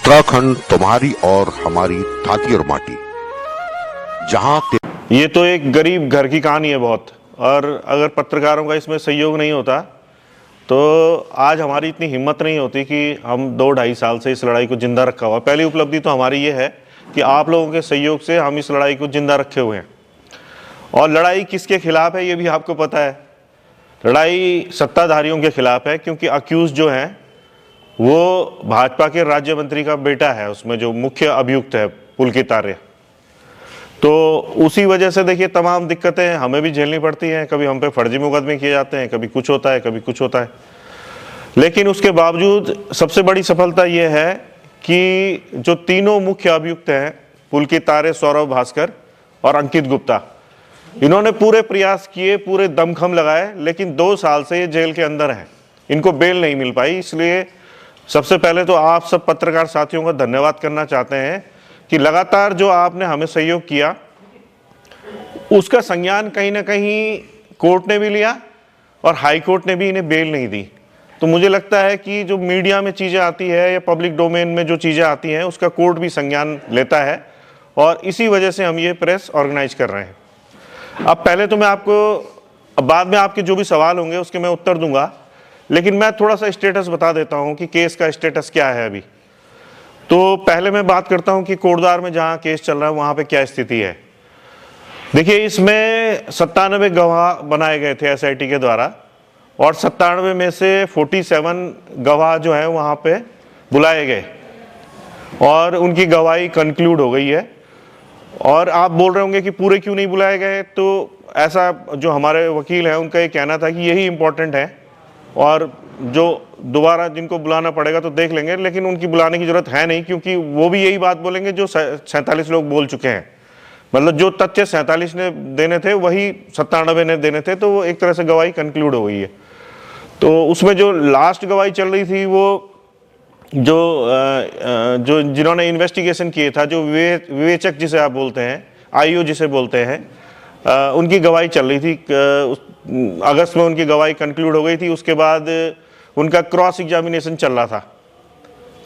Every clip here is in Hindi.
उत्तराखंड तुम्हारी और हमारी थाती और माटी, जहां ये तो एक गरीब घर की कहानी है बहुत। और अगर पत्रकारों का इसमें सहयोग नहीं होता तो आज हमारी इतनी हिम्मत नहीं होती कि हम 2-2.5 साल से इस लड़ाई को जिंदा रखा हुआ। पहली उपलब्धि तो हमारी ये है कि आप लोगों के सहयोग से हम इस लड़ाई को जिंदा रखे हुए हैं। और लड़ाई किसके खिलाफ है ये भी आपको पता है। लड़ाई सत्ताधारियों के खिलाफ है, क्योंकि अक्यूज जो हैं वो भाजपा के राज्य मंत्री का बेटा है, उसमें जो मुख्य अभियुक्त है पुलकित आर्य। तो उसी वजह से देखिए तमाम दिक्कतें हमें भी झेलनी पड़ती हैं। कभी हम पे फर्जी मुकदमे किए जाते हैं, कभी कुछ होता है, कभी कुछ होता है। लेकिन उसके बावजूद सबसे बड़ी सफलता ये है कि जो तीनों मुख्य अभियुक्त हैं, पुलकित आर्य, सौरभ भास्कर और अंकित गुप्ता, इन्होंने पूरे प्रयास किए, पूरे दमखम लगाए, लेकिन 2 साल से ये जेल के अंदर हैं। इनको बेल नहीं मिल पाई। इसलिए सबसे पहले तो आप सब पत्रकार साथियों का धन्यवाद करना चाहते हैं कि लगातार जो आपने हमें सहयोग किया उसका संज्ञान कहीं ना कहीं कोर्ट ने भी लिया और हाई कोर्ट ने भी इन्हें बेल नहीं दी। तो मुझे लगता है कि जो मीडिया में चीज़ें आती है या पब्लिक डोमेन में जो चीज़ें आती हैं उसका कोर्ट भी संज्ञान लेता है, और इसी वजह से हम ये प्रेस ऑर्गेनाइज कर रहे हैं। अब पहले तो मैं आपको, बाद में आपके जो भी सवाल होंगे उसके मैं उत्तर दूंगा, लेकिन मैं थोड़ा सा स्टेटस बता देता हूं कि केस का स्टेटस क्या है अभी। तो पहले मैं बात करता हूं कि कोटद्वार में जहां केस चल रहा है वहां पे क्या स्थिति है। देखिए, इसमें 97 गवाह बनाए गए थे एसआईटी के द्वारा, और 97 में से 47 गवाह जो है वहां पे बुलाए गए और उनकी गवाही कंक्लूड हो गई है। और आप बोल रहे होंगे कि पूरे क्यों नहीं बुलाए गए, तो ऐसा जो हमारे वकील हैं उनका ये कहना था कि यही इंपॉर्टेंट है, और जो दोबारा जिनको बुलाना पड़ेगा तो देख लेंगे, लेकिन उनकी बुलाने की जरूरत है नहीं, क्योंकि वो भी यही बात बोलेंगे जो 47 लोग बोल चुके हैं। मतलब जो तथ्य 47 ने देने थे वही 97 ने देने थे, तो वो एक तरह से गवाही कंक्लूड हो गई है। तो उसमें जो लास्ट गवाही चल रही थी वो जो जिन्होंने इन्वेस्टिगेशन किए था, जो विवेचक जिसे आप बोलते हैं, आईओ जिसे बोलते हैं, उनकी गवाही चल रही थी। अगस्त में उनकी गवाही कंक्लूड हो गई थी। उसके बाद उनका क्रॉस एग्जामिनेशन चल रहा था।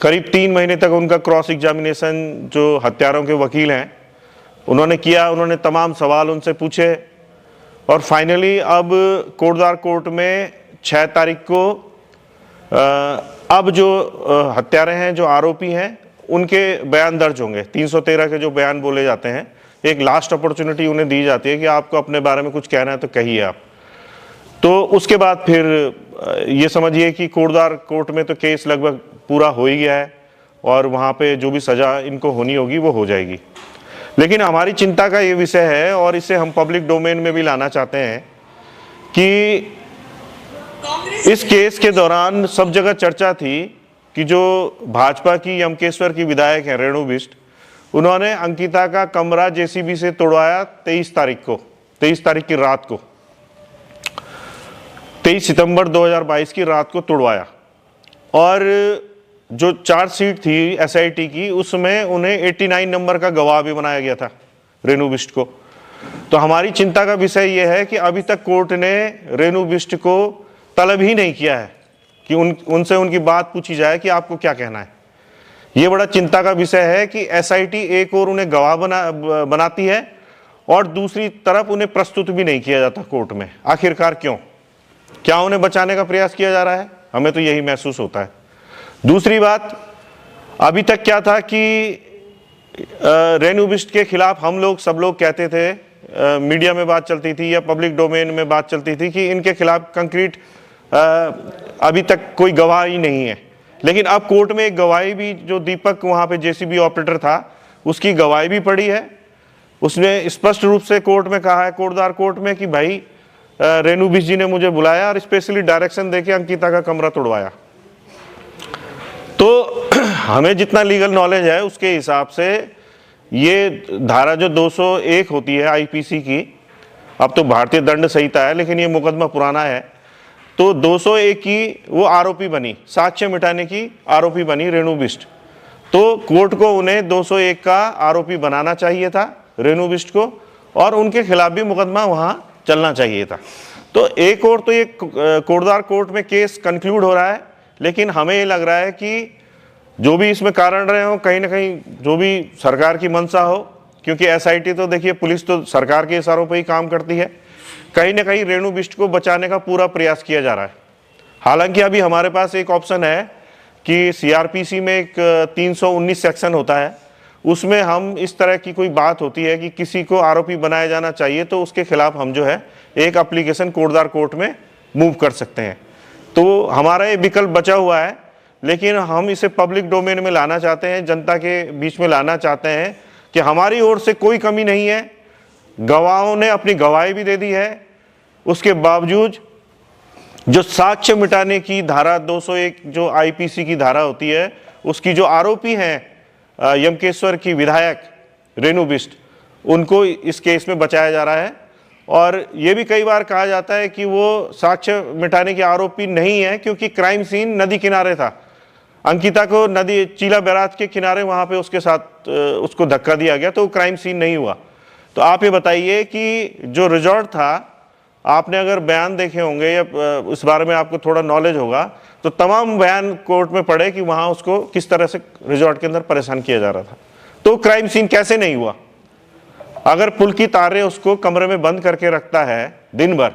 करीब 3 महीने तक उनका क्रॉस एग्जामिनेशन जो हत्यारों के वकील हैं उन्होंने किया। उन्होंने तमाम सवाल उनसे पूछे, और फाइनली अब कोटद्वार कोर्ट में 6 तारीख को अब जो हत्यारे हैं, जो आरोपी हैं, उनके बयान दर्ज होंगे। 313 के जो बयान बोले जाते हैं, एक लास्ट अपॉर्चुनिटी उन्हें दी जाती है कि आपको अपने बारे में कुछ कहना है तो कहिए आप। तो उसके बाद फिर ये समझिए कि कोटद्वार कोर्ट में तो केस लगभग पूरा हो ही गया है, और वहाँ पे जो भी सज़ा इनको होनी होगी वो हो जाएगी। लेकिन हमारी चिंता का ये विषय है, और इसे हम पब्लिक डोमेन में भी लाना चाहते हैं, कि इस केस के दौरान सब जगह चर्चा थी कि जो भाजपा की यमकेश्वर की विधायक हैं रेणु बिष्ट, उन्होंने अंकिता का कमरा जेसीबी से तोड़वाया 23 तारीख की रात को, 23 सितंबर 2022 की रात को तोड़वाया। और जो चार्जशीट थी एसआईटी की उसमें उन्हें 89 नंबर का गवाह भी बनाया गया था, रेणु बिष्ट को। तो हमारी चिंता का विषय यह है कि अभी तक कोर्ट ने रेणु बिष्ट को तलब ही नहीं किया है कि उनसे उनकी बात पूछी जाए कि आपको क्या कहना है। ये बड़ा चिंता का विषय है कि एसआईटी एक और उन्हें गवाह बनाती है और दूसरी तरफ उन्हें प्रस्तुत भी नहीं किया जाता कोर्ट में। आखिरकार क्यों? क्या उन्हें बचाने का प्रयास किया जा रहा है? हमें तो यही महसूस होता है। दूसरी बात, अभी तक क्या था कि रेणु बिष्ट के खिलाफ हम लोग सब लोग कहते थे, मीडिया में बात चलती थी या पब्लिक डोमेन में बात चलती थी कि इनके खिलाफ कंक्रीट अभी तक कोई गवाह ही नहीं है। लेकिन अब कोर्ट में एक गवाही भी, जो दीपक वहाँ पे जेसीबी ऑपरेटर था, उसकी गवाही भी पड़ी है। उसने स्पष्ट रूप से कोर्ट में कहा है, कोटद्वार कोर्ट में, कि भाई रेणु बिष्ट जी ने मुझे बुलाया और स्पेशली डायरेक्शन देके अंकिता का कमरा तोड़वाया। तो हमें जितना लीगल नॉलेज है उसके हिसाब से ये धारा जो 201 होती है आईपीसी की, अब तो भारतीय दंड संहिता है लेकिन ये मुकदमा पुराना है, तो 201 की वो आरोपी बनी, साक्ष्य मिटाने की आरोपी बनी रेणु बिष्ट। तो कोर्ट को उन्हें 201 का आरोपी बनाना चाहिए था रेणु बिष्ट को, और उनके खिलाफ भी मुकदमा वहां चलना चाहिए था। तो एक और तो ये कोटद्वार कोर्ट में केस कंक्लूड हो रहा है, लेकिन हमें ये लग रहा है कि जो भी इसमें कारण रहे हो, कहीं ना कहीं जो भी सरकार की मंशा हो, क्योंकि एसआईटी तो देखिए पुलिस तो सरकार के इशारों पर ही काम करती है, कहीं ना कहीं रेणु बिष्ट को बचाने का पूरा प्रयास किया जा रहा है। हालांकि अभी हमारे पास एक ऑप्शन है कि सीआरपीसी में एक 319 सेक्शन होता है, उसमें हम इस तरह की कोई बात होती है कि किसी को आरोपी बनाया जाना चाहिए तो उसके खिलाफ हम जो है एक एप्लीकेशन कोटदार कोर्ट में मूव कर सकते हैं। तो हमारा ये विकल्प बचा हुआ है, लेकिन हम इसे पब्लिक डोमेन में लाना चाहते हैं, जनता के बीच में लाना चाहते हैं कि हमारी ओर से कोई कमी नहीं है। गवाहों ने अपनी गवाही भी दे दी है, उसके बावजूद जो साक्ष्य मिटाने की धारा 201 जो आईपीसी की धारा होती है, उसकी जो आरोपी हैं यमकेश्वर की विधायक रेणु बिष्ट, उनको इस केस में बचाया जा रहा है। और ये भी कई बार कहा जाता है कि वो साक्ष्य मिटाने के आरोपी नहीं है, क्योंकि क्राइम सीन नदी किनारे था। अंकिता को नदी चीला बैराज के किनारे वहाँ पे उसके साथ उसको धक्का दिया गया, तो क्राइम सीन नहीं हुआ। तो आप ये बताइए कि जो रिजॉर्ट था, आपने अगर बयान देखे होंगे या इस बारे में आपको थोड़ा नॉलेज होगा, तो तमाम बयान कोर्ट में पड़े कि वहाँ उसको किस तरह से रिजॉर्ट के अंदर परेशान किया जा रहा था। तो क्राइम सीन कैसे नहीं हुआ? अगर पुलकित आर्य उसको कमरे में बंद करके रखता है दिन भर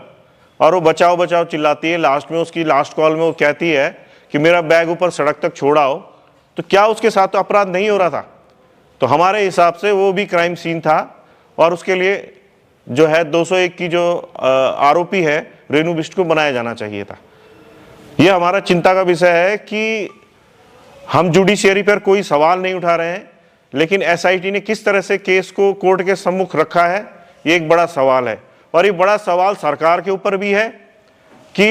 और वो बचाओ बचाओ चिल्लाती है, लास्ट में उसकी लास्ट कॉल में वो कहती है कि मेरा बैग ऊपर सड़क तक छोड़ाओ, तो क्या उसके साथ तो अपराध नहीं हो रहा था? तो हमारे हिसाब से वो भी क्राइम सीन था और उसके लिए जो है 201 की जो आरोपी है रेणु बिष्ट को बनाया जाना चाहिए था। यह हमारा चिंता का विषय है कि हम जुडिशियरी पर कोई सवाल नहीं उठा रहे हैं, लेकिन एसआईटी ने किस तरह से केस को कोर्ट के सम्मुख रखा है, ये एक बड़ा सवाल है। और ये बड़ा सवाल सरकार के ऊपर भी है कि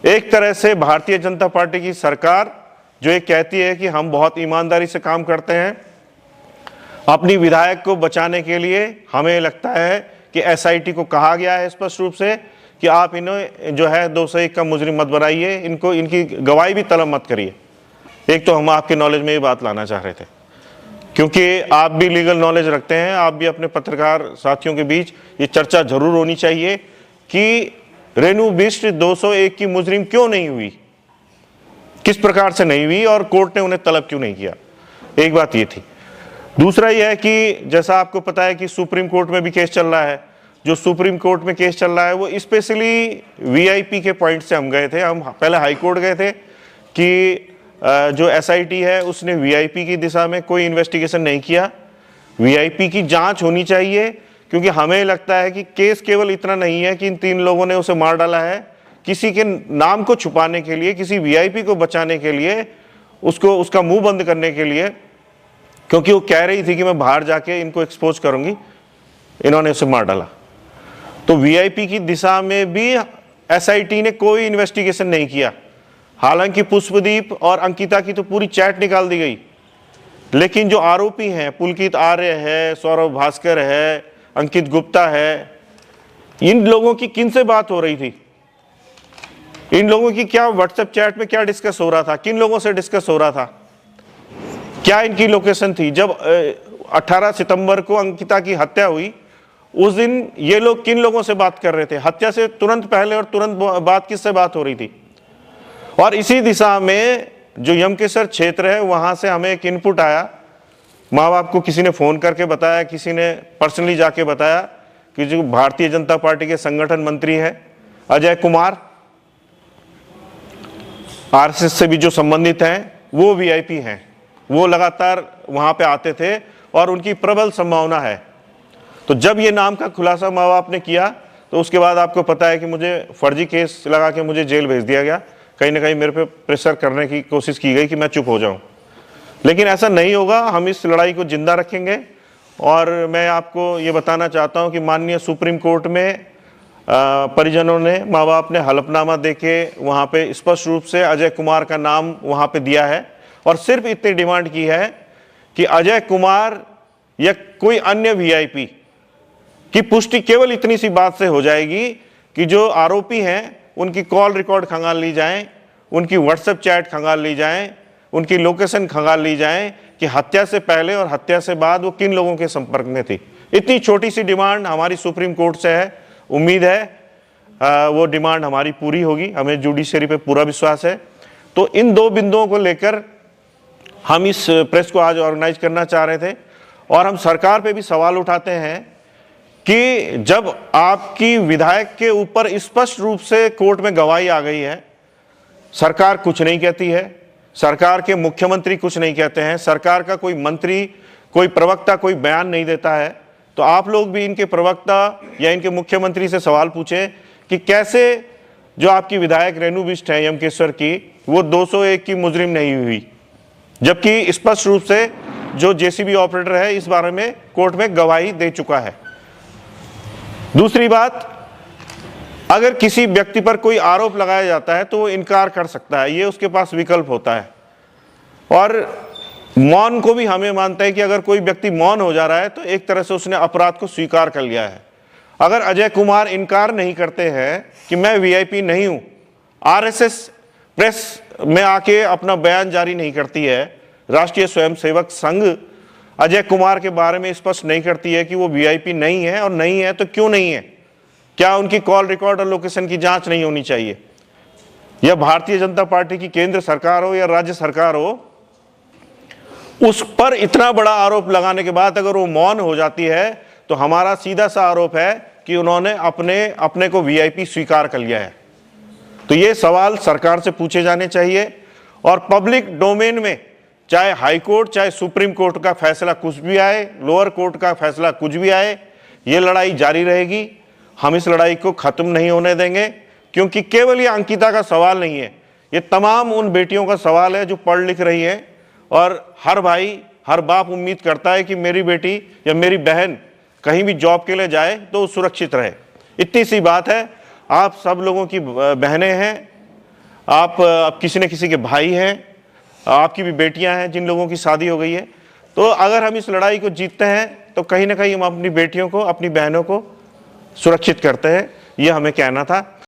एक तरह से भारतीय जनता पार्टी की सरकार जो ये कहती है कि हम बहुत ईमानदारी से काम करते हैं, अपनी विधायक को बचाने के लिए हमें लगता है कि एसआईटी को कहा गया है स्पष्ट रूप से कि आप इन्हें जो है 201 का मुजरिम मत बनाइए, इनको इनकी गवाही भी तलब मत करिए। एक तो हम आपके नॉलेज में ये बात लाना चाह रहे थे, क्योंकि आप भी लीगल नॉलेज रखते हैं, आप भी अपने पत्रकार साथियों के बीच ये चर्चा जरूर होनी चाहिए कि रेणु बिष्ट 201 की मुजरिम क्यों नहीं हुई, किस प्रकार से नहीं हुई और कोर्ट ने उन्हें तलब क्यों नहीं किया। एक बात ये थी। दूसरा यह है कि जैसा आपको पता है कि सुप्रीम कोर्ट में भी केस चल रहा है। जो सुप्रीम कोर्ट में केस चल रहा है वो स्पेशली वीआईपी के पॉइंट से हम गए थे। हम पहले हाई कोर्ट गए थे कि जो एसआईटी है उसने वीआईपी की दिशा में कोई इन्वेस्टिगेशन नहीं किया। वीआईपी की जांच होनी चाहिए, क्योंकि हमें लगता है कि केस केवल इतना नहीं है कि इन 3 लोगों ने उसे मार डाला है। किसी के नाम को छुपाने के लिए, किसी वीआईपी को बचाने के लिए, उसको उसका मुंह बंद करने के लिए, क्योंकि वो कह रही थी कि मैं बाहर जाके इनको एक्सपोज करूंगी, इन्होंने उसे मार डाला। तो वीआईपी की दिशा में भी एसआईटी ने कोई इन्वेस्टिगेशन नहीं किया। हालांकि पुष्पदीप और अंकिता की तो पूरी चैट निकाल दी गई, लेकिन जो आरोपी हैं, पुलकित आर्य है, सौरभ भास्कर है, अंकित गुप्ता है, इन लोगों की किन से बात हो रही थी? इन लोगों की क्या व्हाट्सएप चैट में क्या डिस्कस हो रहा था? किन लोगों से डिस्कस हो रहा था? क्या इनकी लोकेशन थी? जब 18 सितंबर को अंकिता की हत्या हुई, उस दिन ये लोग किन लोगों से बात कर रहे थे? हत्या से तुरंत पहले और तुरंत बाद किससे बात हो रही थी? और इसी दिशा में जो यमकेश्वर क्षेत्र है, वहां से हमें एक इनपुट आया। माँ बाप को किसी ने फोन करके बताया, किसी ने पर्सनली जाके बताया कि जो भारतीय जनता पार्टी के संगठन मंत्री है अजय कुमार, आरएसएस से भी जो संबंधित हैं, वो वीआईपी हैं, वो लगातार वहां पे आते थे और उनकी प्रबल संभावना है। तो जब ये नाम का खुलासा माँ बाप ने किया, तो उसके बाद आपको पता है कि मुझे फर्जी केस लगा के मुझे जेल भेज दिया गया। कहीं ना कहीं मेरे पे प्रेशर करने की कोशिश की गई कि मैं चुप हो जाऊं, लेकिन ऐसा नहीं होगा। हम इस लड़ाई को जिंदा रखेंगे। और मैं आपको ये बताना चाहता हूं कि माननीय सुप्रीम कोर्ट में परिजनों ने, माँ बाप ने हलफनामा देके वहाँ पे स्पष्ट रूप से अजय कुमार का नाम वहाँ पे दिया है और सिर्फ इतनी डिमांड की है कि अजय कुमार या कोई अन्य वीआईपी की पुष्टि केवल इतनी सी बात से हो जाएगी कि जो आरोपी हैं उनकी कॉल रिकॉर्ड खंगाल ली जाए, उनकी व्हाट्सएप चैट खंगाल ली जाए, उनकी लोकेशन खंगाल ली जाए कि हत्या से पहले और हत्या से बाद वो किन लोगों के संपर्क में थी। इतनी छोटी सी डिमांड हमारी सुप्रीम कोर्ट से है। उम्मीद है वो डिमांड हमारी पूरी होगी। हमें जुडिशरी पे पूरा विश्वास है। तो इन 2 बिंदुओं को लेकर हम इस प्रेस को आज ऑर्गेनाइज करना चाह रहे थे और हम सरकार पे भी सवाल उठाते हैं कि जब आपकी विधायक के ऊपर स्पष्ट रूप से कोर्ट में गवाही आ गई है, सरकार कुछ नहीं कहती है, सरकार के मुख्यमंत्री कुछ नहीं कहते हैं, सरकार का कोई मंत्री, कोई प्रवक्ता कोई बयान नहीं देता है, तो आप लोग भी इनके प्रवक्ता या इनके मुख्यमंत्री से सवाल पूछें कि कैसे जो आपकी विधायक रेणु बिष्ट है यमकेश्वर की, वो 201 की मुजरिम नहीं हुई, जबकि स्पष्ट रूप से जो जेसीबी ऑपरेटर है इस बारे में कोर्ट में गवाही दे चुका है। दूसरी बात, अगर किसी व्यक्ति पर कोई आरोप लगाया जाता है तो वो इनकार कर सकता है, ये उसके पास विकल्प होता है। और मौन को भी हमें मानता है कि अगर कोई व्यक्ति मौन हो जा रहा है तो एक तरह से उसने अपराध को स्वीकार कर लिया है। अगर अजय कुमार इनकार नहीं करते हैं कि मैं वीआईपी नहीं हूं, आरएसएस प्रेस में आके अपना बयान जारी नहीं करती है, राष्ट्रीय स्वयंसेवक संघ अजय कुमार के बारे में स्पष्ट नहीं करती है कि वो वीआईपी नहीं है, और नहीं है तो क्यों नहीं है, क्या उनकी कॉल रिकॉर्ड और लोकेशन की जांच नहीं होनी चाहिए? या भारतीय जनता पार्टी की केंद्र सरकार हो या राज्य सरकार हो, उस पर इतना बड़ा आरोप लगाने के बाद अगर वो मौन हो जाती है तो हमारा सीधा सा आरोप है कि उन्होंने अपने को वीआईपी स्वीकार कर लिया है। तो ये सवाल सरकार से पूछे जाने चाहिए। और पब्लिक डोमेन में चाहे हाई कोर्ट चाहे सुप्रीम कोर्ट का फैसला कुछ भी आए, लोअर कोर्ट का फैसला कुछ भी आए, ये लड़ाई जारी रहेगी। हम इस लड़ाई को खत्म नहीं होने देंगे, क्योंकि केवल ये अंकिता का सवाल नहीं है, ये तमाम उन बेटियों का सवाल है जो पढ़ लिख रही हैं। और हर भाई हर बाप उम्मीद करता है कि मेरी बेटी या मेरी बहन कहीं भी जॉब के लिए जाए तो वो सुरक्षित रहे। इतनी सी बात है। आप सब लोगों की बहनें हैं, आप किसी न किसी के भाई हैं, आपकी भी बेटियां हैं जिन लोगों की शादी हो गई है। तो अगर हम इस लड़ाई को जीतते हैं तो कहीं ना कहीं हम अपनी बेटियों को, अपनी बहनों को सुरक्षित करते हैं, ये हमें कहना था।